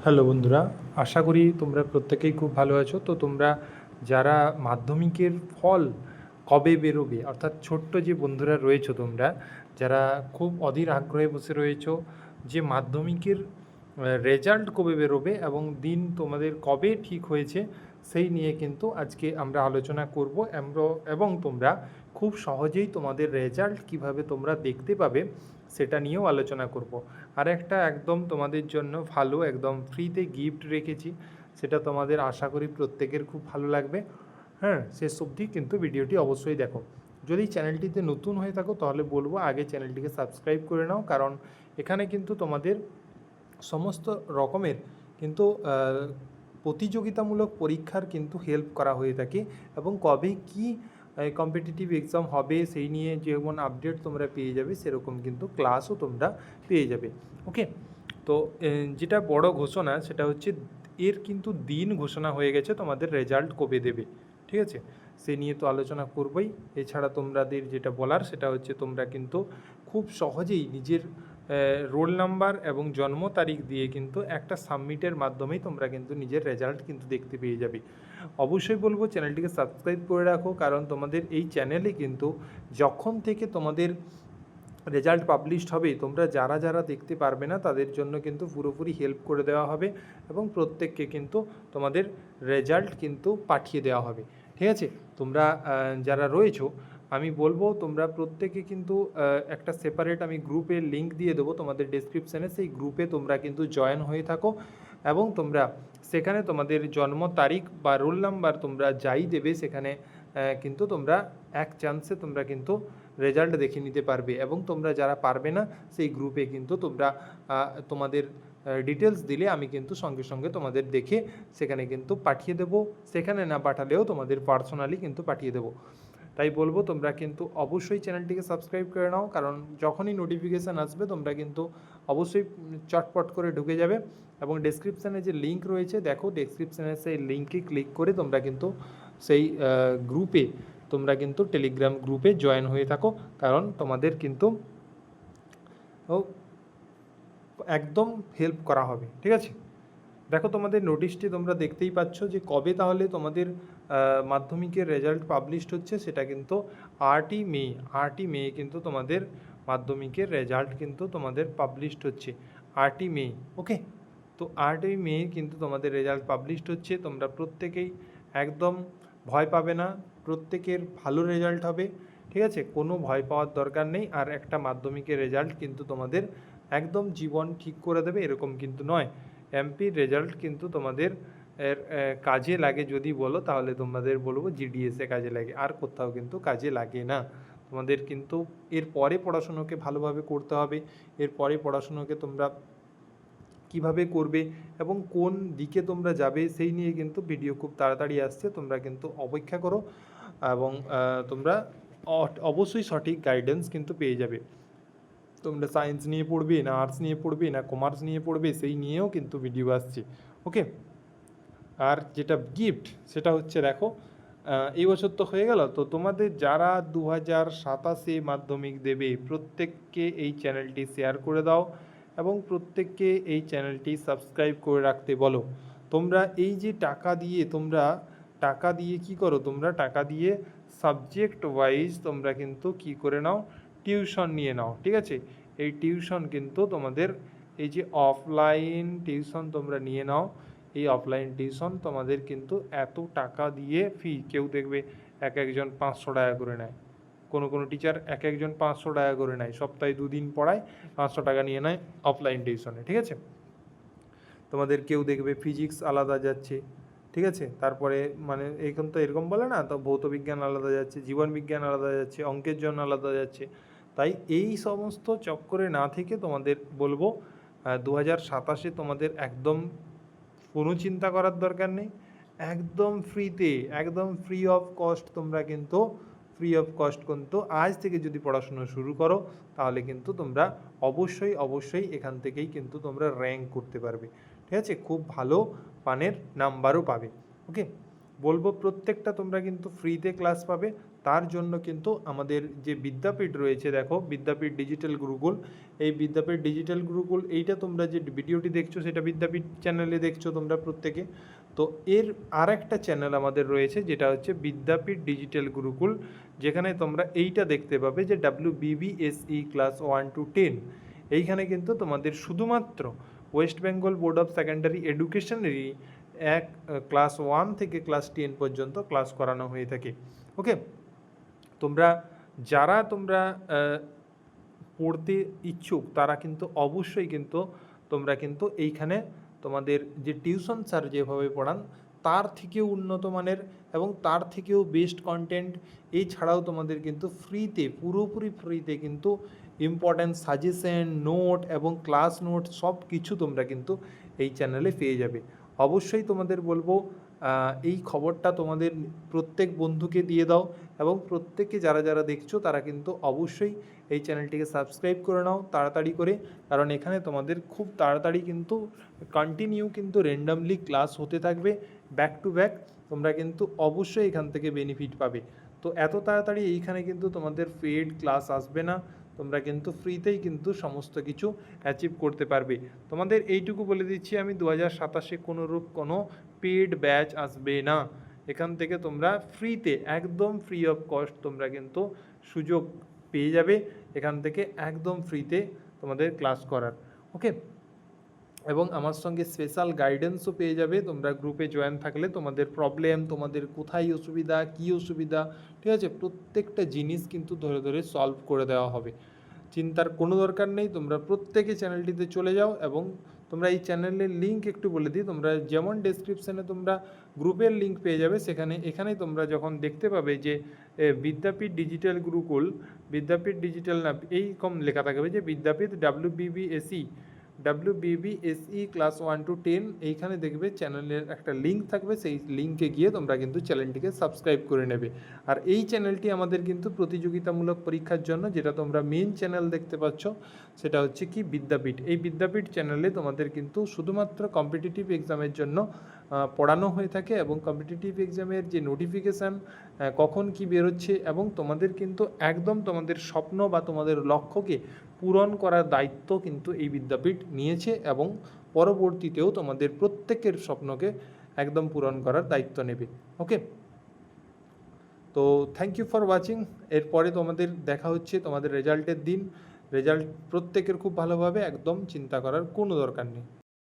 Hello বন্ধুরা, আশা করি তোমরা প্রত্যেকেই খুব ভালো আছো। তো তোমরা যারা মাধ্যমিকের ফল কবে বেরোবে, অর্থাৎ ছোট্ট যে বন্ধুরা রয়েছো, তোমরা যারা খুব অধীর আগ্রহে বসে রয়েছো যে মাধ্যমিকের রেজাল্ট কবে বেরোবে এবং দিন তোমাদের কবে ঠিক হয়েছে, সেই নিয়ে কিন্তু আজকে আমরা আলোচনা করব। এবং তোমরা খুব সহজেই তোমাদের রেজাল্ট কিভাবে তোমরা দেখতে পাবে সেটা নিয়েও আলোচনা করব। আর একটা একদম তোমাদের জন্য ভালো একদম ফ্রিতে গিফট রেখেছি, সেটা তোমাদের আশা করি প্রত্যেকের খুব ভালো লাগবে। হ্যাঁ, শেষ অবধি কিন্তু ভিডিওটি অবশ্যই দেখো। যদি চ্যানেলটিতে নতুন হয়ে থাকো তাহলে বলবো আগে চ্যানেলটিকে সাবস্ক্রাইব করে নাও, কারণ এখানে কিন্তু তোমাদের সমস্ত রকমের কিন্তু প্রতিযোগিতামূলক পরীক্ষার কিন্তু হেল্প করা হয়ে থাকে এবং কবে কি কম্পিটিটিভ এক্সাম হবে সেই নিয়ে যেমন আপডেট তোমরা পেয়ে যাবে, সেরকম কিন্তু ক্লাসও তোমরা পেয়ে যাবে। ওকে, তো যেটা বড় ঘোষণা সেটা হচ্ছে এর কিন্তু দিন ঘোষণা হয়ে গেছে, তোমাদের রেজাল্ট কবে দেবে, ঠিক আছে, সে নিয়ে তো আলোচনা করবই। এছাড়া তোমাদের যেটা বলার সেটা হচ্ছে তোমরা কিন্তু খুব সহজেই নিজের রোল নাম্বার এবং জন্ম তারিখ দিয়ে কিন্তু একটা সাবমিটের মাধ্যমেই তোমরা কিন্তু নিজের রেজাল্ট কিন্তু দেখতে পেয়ে যাবে। অবশ্যই বলবো চ্যানেলটিকে সাবস্ক্রাইব করে রাখো, কারণ তোমাদের এই চ্যানেলে কিন্তু যখন থেকে তোমাদের রেজাল্ট পাবলিশড হবে, তোমরা যারা যারা দেখতে পারবে না তাদের জন্য কিন্তু পুরোপুরি হেল্প করে দেওয়া হবে এবং প্রত্যেককে কিন্তু তোমাদের রেজাল্ট কিন্তু পাঠিয়ে দেওয়া হবে। ঠিক আছে, তোমরা যারা রয়েছো আমি বলবো তোমরা প্রত্যেকে কিন্তু একটা সেপারেট আমি গ্রুপের লিঙ্ক দিয়ে দেবো তোমাদের ডেসক্রিপশানে, সেই গ্রুপে তোমরা কিন্তু জয়েন হয়ে থাকো এবং তোমরা সেখানে তোমাদের জন্ম তারিখ বা রোল নাম্বার তোমরা যাই দেবে সেখানে কিন্তু তোমরা এক চান্সে তোমরা কিন্তু রেজাল্ট দেখে নিতে পারবে। এবং তোমরা যারা পারবে না সেই গ্রুপে কিন্তু তোমরা তোমাদের ডিটেলস দিলে আমি কিন্তু সঙ্গে সঙ্গে তোমাদের দেখে সেখানে কিন্তু পাঠিয়ে দেবো, সেখানে না পাঠালেও তোমাদের পার্সোনালি কিন্তু পাঠিয়ে দেবো। তাই বলবো তোমরা কিন্তু অবশ্যই চ্যানেলটিকে সাবস্ক্রাইব করে নাও, কারণ যখনই নোটিফিকেশান আসবে তোমরা কিন্তু অবশ্যই চটপট করে ঢুকে যাবে এবং ডেসক্রিপশানে যে লিঙ্ক রয়েছে দেখো, ডেসক্রিপশানে সেই লিঙ্কে ক্লিক করে তোমরা কিন্তু সেই গ্রুপে তোমরা কিন্তু টেলিগ্রাম গ্রুপে জয়েন হয়ে থাকো, কারণ তোমাদের কিন্তু একদম হেল্প করা হবে। ঠিক আছে, দেখো তোমাদের নোটিশটি তোমরা দেখতেই পাচ্ছ যে কবে তাহলে তোমাদের মাধ্যমিকের রেজাল্ট পাবলিশড হচ্ছে, সেটা কিন্তু 8ই মে কিন্তু তোমাদের মাধ্যমিকের রেজাল্ট কিন্তু তোমাদের পাবলিশড হচ্ছে 8ই মে। ওকে, তো 8ই মে কিন্তু তোমাদের রেজাল্ট পাবলিশড হচ্ছে। তোমরা প্রত্যেকেই একদম ভয় পাবে না, প্রত্যেকের ভালো রেজাল্ট হবে। ঠিক আছে, কোনো ভয় পাওয়ার দরকার নেই। আর একটা মাধ্যমিকের রেজাল্ট কিন্তু তোমাদের একদম জীবন ঠিক করে দেবে এরকম কিন্তু নয়। এমপির রেজাল্ট কিন্তু তোমাদের কাজে লাগে যদি বলো, তাহলে তোমাদের বলবো জিডিএসে কাজে লাগে, আর কোথাও কিন্তু কাজে লাগে না। তোমাদের কিন্তু এরপরে পড়াশুনোকে ভালোভাবে করতে হবে। এরপরে পড়াশুনোকে তোমরা কিভাবে করবে এবং কোন দিকে তোমরা যাবে সেই নিয়ে কিন্তু ভিডিও খুব তাড়াতাড়ি আসছে, তোমরা কিন্তু অপেক্ষা করো এবং তোমরা অবশ্যই সঠিক গাইডেন্স কিন্তু পেয়ে যাবে। তোমরা সায়েন্স নিয়ে পড়বে না আর্টস নিয়ে পড়বে না কমার্স নিয়ে পড়বে সেই নিয়েও কিন্তু ভিডিও আসছে। ওকে, আর যেটা গিফট সেটা হচ্ছে দেখো, এই বছর তো হয়ে গেল, তো তোমাদের যারা 2027 মাধ্যমিক দেবে প্রত্যেককে এই চ্যানেলটি শেয়ার করে দাও এবং প্রত্যেককে এই চ্যানেলটি সাবস্ক্রাইব করে রাখতে বলো। তোমরা এই যে টাকা দিয়ে কি করো, তোমরা টাকা দিয়ে সাবজেক্ট ওয়াইজ তোমরা কিন্তু কি করে নাও, টিউশন নিয়ে নাও। ঠিক আছে, এই টিউশন কিন্তু তোমাদের এই যে অফলাইন টিউশন তোমরা নিয়ে নাও, এই অফলাইন টিউশন তোমাদের কিন্তু এত টাকা দিয়ে ফি, কেউ দেখবে একজন 500 টাকা করে নেয়, কোনো টিচার একজন 500 টাকা করে নেয়, সপ্তাহে 2 দিন পড়ায় 500 টাকা নিয়ে নেয় অফলাইন টিউশনে। ঠিক আছে, তোমাদের কেউ দেখবে ফিজিক্স আলাদা যাচ্ছে, ঠিক আছে, তারপরে মানে এখন তো এরকম বলে না, তো ভৌত বিজ্ঞান আলাদা যাচ্ছে, জীবন বিজ্ঞান আলাদা যাচ্ছে, অঙ্কের জন্য আলাদা যাচ্ছে। তাই এই সমস্ত চক্করে না থেকে তোমাদের বলবো 2027 তোমাদের একদম কোনো চিন্তা করার দরকার নেই, একদম ফ্রিতে, একদম ফ্রি অফ কস্ট তোমরা কিন্তু আজ থেকে যদি পড়াশুনো শুরু করো তাহলে কিন্তু তোমরা অবশ্যই এখান থেকেই কিন্তু তোমরা র্যাঙ্ক করতে পারবে। ঠিক আছে, খুব ভালো মানের নাম্বারও পাবে। ওকে, বলবো প্রত্যেকটা তোমরা কিন্তু ফ্রিতে ক্লাস পাবে, তার জন্য কিন্তু আমাদের যে বিদ্যাপীঠ রয়েছে, দেখো বিদ্যাপীঠ ডিজিটাল গুরুকুল, এই বিদ্যাপীঠ ডিজিটাল গুরুকুল এইটা তোমরা যে ভিডিওটি দেখছো সেটা বিদ্যাপীঠ চ্যানেলে দেখছো তোমরা প্রত্যেকে। তো এর আর একটা চ্যানেল আমাদের রয়েছে যেটা হচ্ছে বিদ্যাপীঠ ডিজিটাল গুরুকুল, যেখানে তোমরা এইটা দেখতে পাবে যে WBBSE ক্লাস 1 to 10। এইখানে কিন্তু তোমাদের শুধুমাত্র West Bengal board of secondary এডুকেশনেরই ক্লাস 1 থেকে ক্লাস 10 পর্যন্ত ক্লাস করানো হয়ে থাকে। ওকে, তোমরা পড়তে ইচ্ছুক তারা কিন্তু অবশ্যই কিন্তু তোমরা কিন্তু এইখানে তোমাদের যে টিউশন স্যার যেভাবে পড়ান তার থেকেও উন্নত মানের এবং তার থেকেও বেস্ট কন্টেন্ট, এছাড়াও তোমাদের কিন্তু ফ্রিতে, পুরোপুরি ফ্রিতে কিন্তু ইম্পর্ট্যান্ট সাজেশন, নোট এবং ক্লাস নোট সব কিছু তোমরা কিন্তু এই চ্যানেলে পেয়ে যাবে। অবশ্যই তোমাদের বলবো এই খবরটা তোমাদের প্রত্যেক বন্ধুকে দিয়ে দাও এবং প্রত্যেককে যারা যারা দেখছো তারা কিন্তু অবশ্যই এই চ্যানেলটিকে সাবস্ক্রাইব করে নাও তাড়াতাড়ি করে, কারণ এখানে তোমাদের খুব তাড়াতাড়ি কিন্তু কন্টিনিউ কিন্তু র্যান্ডামলি ক্লাস হতে থাকবে ব্যাক টু ব্যাক। তোমরা কিন্তু অবশ্যই এখান থেকে বেনিফিট পাবে। তো এত তাড়াতাড়ি এইখানে কিন্তু তোমাদের পেড ক্লাস আসবে না, তোমরা কিন্তু ফ্রিতেই কিন্তু সমস্ত কিছু অ্যাচিভ করতে পারবে। তোমাদের এইটুকু বলে দিচ্ছি আমি, 2027-এ কোনো পেড ব্যাচ আসবে না। এখান থেকে তোমরা ফ্রিতে, একদম ফ্রি অফ কস্ট তোমরা কিন্তু সুযোগ পেয়ে যাবে এখান থেকে একদম ফ্রিতে তোমাদের ক্লাস করার। ওকে, এবং আমার সঙ্গে স্পেশাল গাইডেন্সও পেয়ে যাবে তোমরা গ্রুপে জয়েন থাকলে। তোমাদের প্রবলেম, তোমাদের কোথায় অসুবিধা, কী অসুবিধা, ঠিক আছে, প্রত্যেকটা জিনিস কিন্তু ধরে ধরে সলভ করে দেওয়া হবে। চিন্তার কোনো দরকার নেই, তোমরা প্রত্যেকে চ্যানেলটিতে চলে যাও এবং তোমরা এই চ্যানেলের লিঙ্ক একটু বলে দিই, তোমরা যেমন ডেসক্রিপশানে তোমরা গ্রুপের লিঙ্ক পেয়ে যাবে, এখানে তোমরা যখন দেখতে পাবে যে বিদ্যাপীঠ ডিজিটাল গুরুকুল, বিদ্যাপীঠ ডিজিটাল না এই কম লেখা থাকবে যে বিদ্যাপীঠ WBBSE ক্লাস 1 to 10, এইখানে দেখবে চ্যানেলের একটা লিঙ্ক থাকবে, সেই লিঙ্কে গিয়ে তোমরা কিন্তু চ্যানেলটিকে সাবস্ক্রাইব করে নেবে। আর এই চ্যানেলটি আমাদের কিন্তু প্রতিযোগিতামূলক পরীক্ষার জন্য, যেটা তোমরা মেন চ্যানেল দেখতে পাচ্ছ সেটা হচ্ছে কি বিদ্যাপীঠ, এই বিদ্যাপীঠ চ্যানেলে তোমাদের কিন্তু শুধুমাত্র কম্পিটিটিভ এক্সামের জন্য পড়ানো হয়ে থাকে এবং কম্পিটিটিভ এক্সামের যে নোটিফিকেশান কখন কি বেরোচ্ছে এবং তোমাদের কিন্তু একদম তোমাদের স্বপ্ন বা তোমাদের লক্ষ্যকে পূরণ করার দায়িত্ব কিন্তু এই বিদ্যাপীঠ নিয়েছে এবং পরবর্তীতেও তোমাদের প্রত্যেকের স্বপ্নকে একদম পূরণ করার দায়িত্ব নেবে। ওকে, তো থ্যাংক ইউ ফর ওয়াচিং। এরপরে তোমাদের দেখা হচ্ছে তোমাদের রেজাল্টের দিন। রেজাল্ট প্রত্যেকের খুব ভালোভাবে, একদম চিন্তা করার কোনো দরকার নেই।